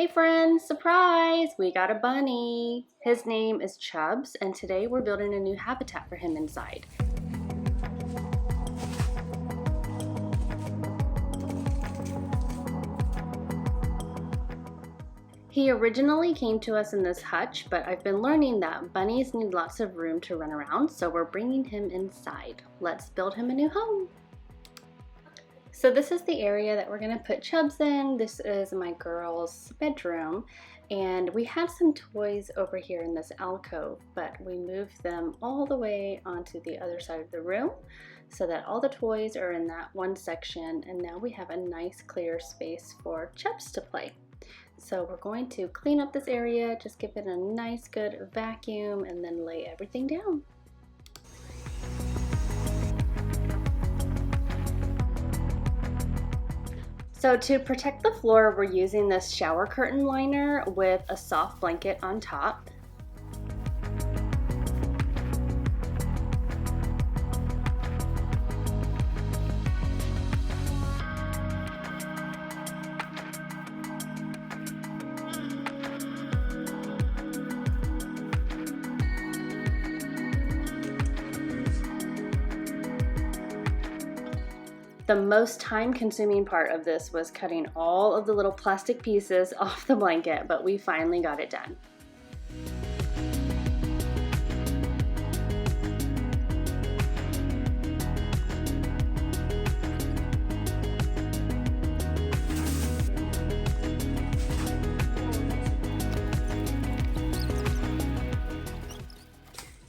Hey friends, surprise! We got a bunny. His name is Chubbs, and today we're building a new habitat for him inside. He originally came to us in this hutch, but I've been learning that bunnies need lots of room to run around, so we're bringing him inside. Let's build him a new home. So this is the area that we're gonna put Chubbs in. This is my girl's bedroom, and we had some toys over here in this alcove, but we moved them all the way onto the other side of the room so that all the toys are in that one section, and now we have a nice clear space for Chubbs to play. So we're going to clean up this area, just give it a nice good vacuum, and then lay everything down. So to protect the floor, we're using this shower curtain liner with a soft blanket on top. The most time-consuming part of this was cutting all of the little plastic pieces off the blanket, but we finally got it done.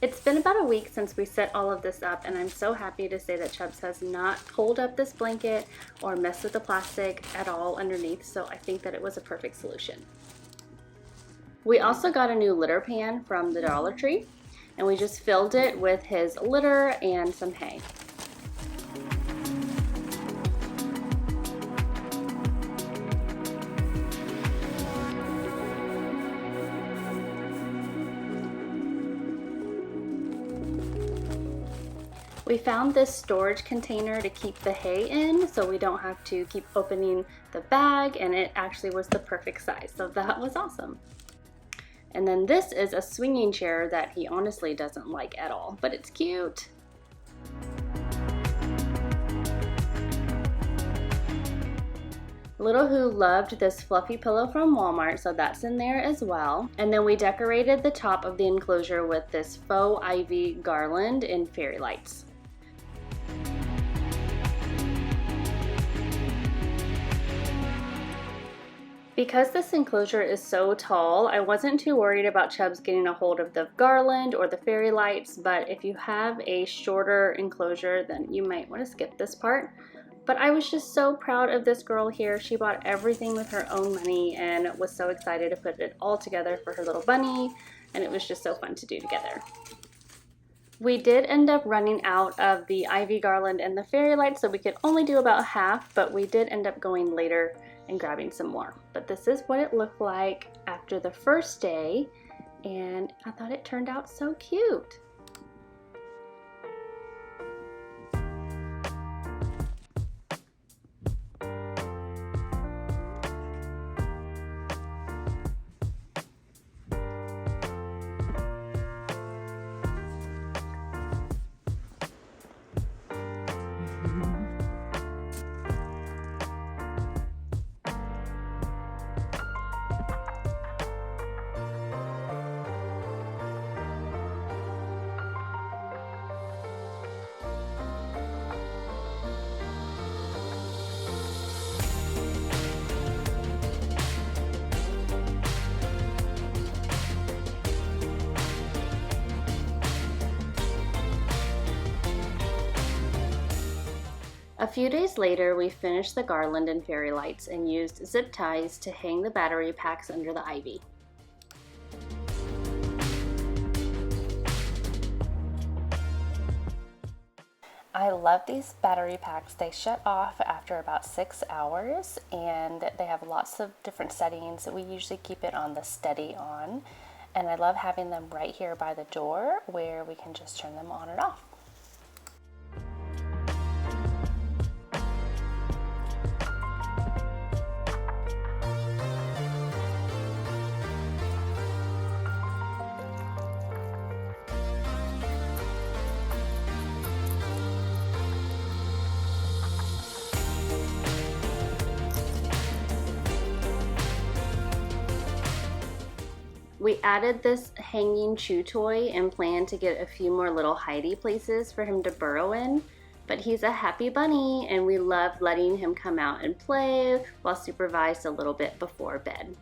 It's been about a week since we set all of this up, and I'm so happy to say that Chubbs has not pulled up this blanket or messed with the plastic at all underneath, so I think that it was a perfect solution. We also got a new litter pan from the Dollar Tree, and we just filled it with his litter and some hay. We found this storage container to keep the hay in, so we don't have to keep opening the bag, and it actually was the perfect size, so that was awesome. And then this is a swinging chair that he honestly doesn't like at all, but it's cute. Little Who loved this fluffy pillow from Walmart, so that's in there as well. And then we decorated the top of the enclosure with this faux ivy garland in fairy lights. Because this enclosure is so tall, I wasn't too worried about Chubbs getting a hold of the garland or the fairy lights, but if you have a shorter enclosure, then you might want to skip this part. But I was just so proud of this girl here. She bought everything with her own money and was so excited to put it all together for her little bunny, and it was just so fun to do together. We did end up running out of the ivy garland and the fairy lights, so we could only do about half, but we did end up going later and grabbing some more. But this is what it looked like after the first day, and I thought it turned out so cute. A few days later, we finished the garland and fairy lights and used zip ties to hang the battery packs under the ivy. I love these battery packs. They shut off after about 6 hours, and they have lots of different settings. We usually keep it on the steady on, and I love having them right here by the door where we can just turn them on and off. We added this hanging chew toy and plan to get a few more little hidey places for him to burrow in, but he's a happy bunny and we love letting him come out and play while supervised a little bit before bed.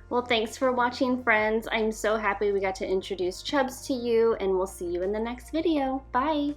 Well, thanks for watching, friends. I'm so happy we got to introduce Chubbs to you, and we'll see you in the next video. Bye!